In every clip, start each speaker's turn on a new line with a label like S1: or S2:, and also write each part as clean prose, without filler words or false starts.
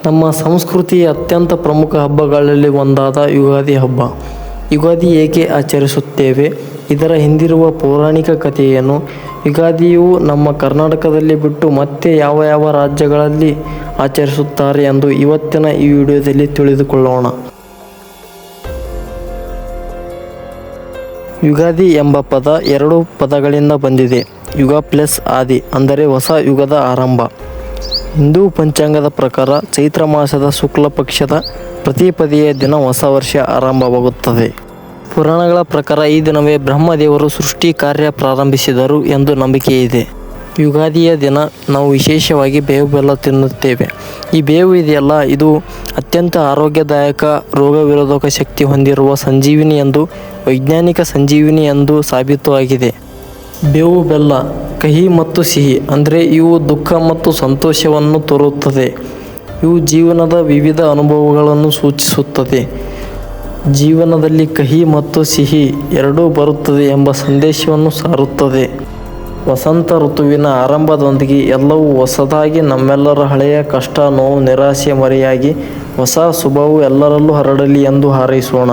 S1: ನಮ್ಮ ಸಂಸ್ಕೃತಿಯ ಅತ್ಯಂತ ಪ್ರಮುಖ ಹಬ್ಬಗಳಲ್ಲಿ ಒಂದಾದ ಯುಗಾದಿ ಹಬ್ಬ. ಯುಗಾದಿ ಏಕೆ ಆಚರಿಸುತ್ತೇವೆ? ಇದರ ಹಿಂದಿರುವ ಪೌರಾಣಿಕ ಕಥೆಯೇನು? ಯುಗಾದಿಯು ನಮ್ಮ ಕರ್ನಾಟಕದಲ್ಲಿ ಬಿಟ್ಟು ಮತ್ತೆ ಯಾವ ಯಾವ ರಾಜ್ಯಗಳಲ್ಲಿ ಆಚರಿಸುತ್ತಾರೆ ಎಂದು ಇವತ್ತಿನ ಈ ವಿಡಿಯೋದಲ್ಲಿ ತಿಳಿದುಕೊಳ್ಳೋಣ. ಯುಗಾದಿ ಎಂಬ ಪದ ಎರಡು ಪದಗಳಿಂದ ಬಂದಿದೆ. ಯುಗ ಪ್ಲಸ್ ಆದಿ ಅಂದರೆ ಹೊಸ ಯುಗದ ಆರಂಭ. ಹಿಂದೂ ಪಂಚಾಂಗದ ಪ್ರಕಾರ ಚೈತ್ರ ಮಾಸದ ಶುಕ್ಲ ಪಕ್ಷದ ಪ್ರತಿಪದಿಯ ದಿನ ಹೊಸ ವರ್ಷ ಆರಂಭವಾಗುತ್ತದೆ. ಪುರಾಣಗಳ ಪ್ರಕಾರ ಈ ದಿನವೇ ಬ್ರಹ್ಮದೇವರು ಸೃಷ್ಟಿ ಕಾರ್ಯ ಪ್ರಾರಂಭಿಸಿದರು ಎಂದು ನಂಬಿಕೆ ಇದೆ. ಯುಗಾದಿಯ ದಿನ ನಾವು ವಿಶೇಷವಾಗಿ ಬೇವು ಬೆಲ್ಲ ತಿನ್ನುತ್ತೇವೆ. ಈ ಬೇವು ಇದೆಯಲ್ಲ, ಇದು ಅತ್ಯಂತ ಆರೋಗ್ಯದಾಯಕ, ರೋಗ ವಿರೋಧಕ ಶಕ್ತಿ ಹೊಂದಿರುವ ಸಂಜೀವಿನಿ ಎಂದು, ವೈಜ್ಞಾನಿಕ ಸಂಜೀವಿನಿ ಎಂದು ಸಾಬೀತು ಆಗಿದೆ. ಬೇವು ಬೆಲ್ಲ ಕಹಿ ಮತ್ತು ಸಿಹಿ ಅಂದರೆ ಇವು ದುಃಖ ಮತ್ತು ಸಂತೋಷವನ್ನು ತರುತ್ತದೆ. ಇವು ಜೀವನದ ವಿವಿಧ ಅನುಭವಗಳನ್ನು ಸೂಚಿಸುತ್ತದೆ. ಜೀವನದಲ್ಲಿ ಕಹಿ ಮತ್ತು ಸಿಹಿ ಎರಡೂ ಬರುತ್ತದೆ ಎಂಬ ಸಂದೇಶವನ್ನು ಸಾರುತ್ತದೆ. ವಸಂತ ಋತುವಿನ ಆರಂಭದೊಂದಿಗೆ ಎಲ್ಲವೂ ಹೊಸದಾಗಿ, ನಮ್ಮೆಲ್ಲರ ಹಳೆಯ ಕಷ್ಟ, ನೋವು, ನಿರಾಸೆ ಮರೆಯಾಗಿ ಹೊಸ ಶುಭವು ಎಲ್ಲರಲ್ಲೂ ಹರಡಲಿ ಎಂದು ಹಾರೈಸೋಣ.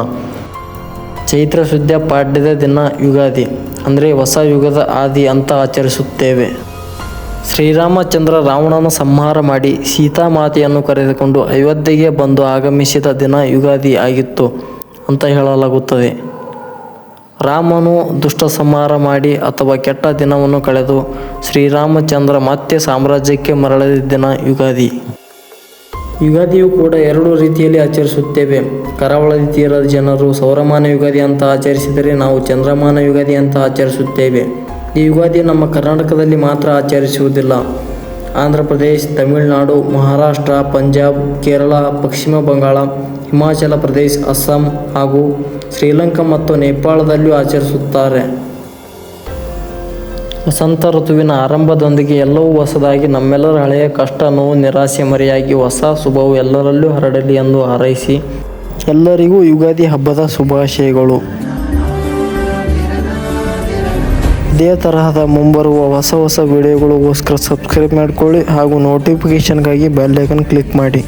S1: ಚೈತ್ರ ಶುದ್ಧ ಪಾಡ್ಯದ ದಿನ ಯುಗಾದಿ ಅಂದರೆ ಹೊಸ ಯುಗದ ಆದಿ ಅಂತ ಆಚರಿಸುತ್ತೇವೆ. ಶ್ರೀರಾಮಚಂದ್ರ ರಾವಣನ ಸಂಹಾರ ಮಾಡಿ ಸೀತಾಮಾತೆಯನ್ನು ಕರೆದುಕೊಂಡು ಅಯೋಧ್ಯೆಗೆ ಬಂದು ಆಗಮಿಸಿದ ದಿನ ಯುಗಾದಿ ಆಗಿತ್ತು ಅಂತ ಹೇಳಲಾಗುತ್ತದೆ. ರಾಮನು ದುಷ್ಟ ಸಂಹಾರ ಮಾಡಿ ಅಥವಾ ಕೆಟ್ಟ ದಿನವನ್ನು ಕಳೆದು ಶ್ರೀರಾಮಚಂದ್ರ ಮತ್ತೆ ಸಾಮ್ರಾಜ್ಯಕ್ಕೆ ಮರಳಿದ ದಿನ ಯುಗಾದಿ. ಯುಗಾದಿಯು ಕೂಡ ಎರಡು ರೀತಿಯಲ್ಲಿ ಆಚರಿಸುತ್ತೇವೆ. ಕರಾವಳಿ ತೀರದ ಜನರು ಸೌರಮಾನ ಯುಗಾದಿ ಅಂತ ಆಚರಿಸಿದರೆ, ನಾವು ಚಂದ್ರಮಾನ ಯುಗಾದಿ ಅಂತ ಆಚರಿಸುತ್ತೇವೆ. ಈ ಯುಗಾದಿ ನಮ್ಮ ಕರ್ನಾಟಕದಲ್ಲಿ ಮಾತ್ರ ಆಚರಿಸುವುದಿಲ್ಲ. ಆಂಧ್ರ ಪ್ರದೇಶ, ತಮಿಳುನಾಡು, ಮಹಾರಾಷ್ಟ್ರ, ಪಂಜಾಬ್, ಕೇರಳ, ಪಶ್ಚಿಮ ಬಂಗಾಳ, ಹಿಮಾಚಲ ಪ್ರದೇಶ, ಅಸ್ಸಾಂ ಹಾಗೂ ಶ್ರೀಲಂಕಾ ಮತ್ತು ನೇಪಾಳದಲ್ಲಿಯೂ ಆಚರಿಸುತ್ತಾರೆ. ವಸಂತ ಋತುವಿನ ಆರಂಭದೊಂದಿಗೆ ಎಲ್ಲವೂ ಹೊಸದಾಗಿ, ನಮ್ಮೆಲ್ಲರ ಹಳೆಯ ಕಷ್ಟ, ನೋವು, ನಿರಾಸೆ ಮರೆಯಾಗಿ ಹೊಸ ಶುಭವು ಎಲ್ಲರಲ್ಲೂ ಹರಡಲಿ ಎಂದು ಹಾರೈಸಿ ಎಲ್ಲರಿಗೂ ಯುಗಾದಿ ಹಬ್ಬದ ಶುಭಾಶಯಗಳು. ಇದೇ ತರಹದ ಮುಂಬರುವ ಹೊಸ ವಿಡಿಯೋಗಳಿಗೋಸ್ಕರ ಸಬ್ಸ್ಕ್ರೈಬ್ ಮಾಡಿಕೊಳ್ಳಿ ಹಾಗೂ ನೋಟಿಫಿಕೇಷನ್ಗಾಗಿ ಬೆಲ್ ಐಕನ್ ಕ್ಲಿಕ್ ಮಾಡಿ.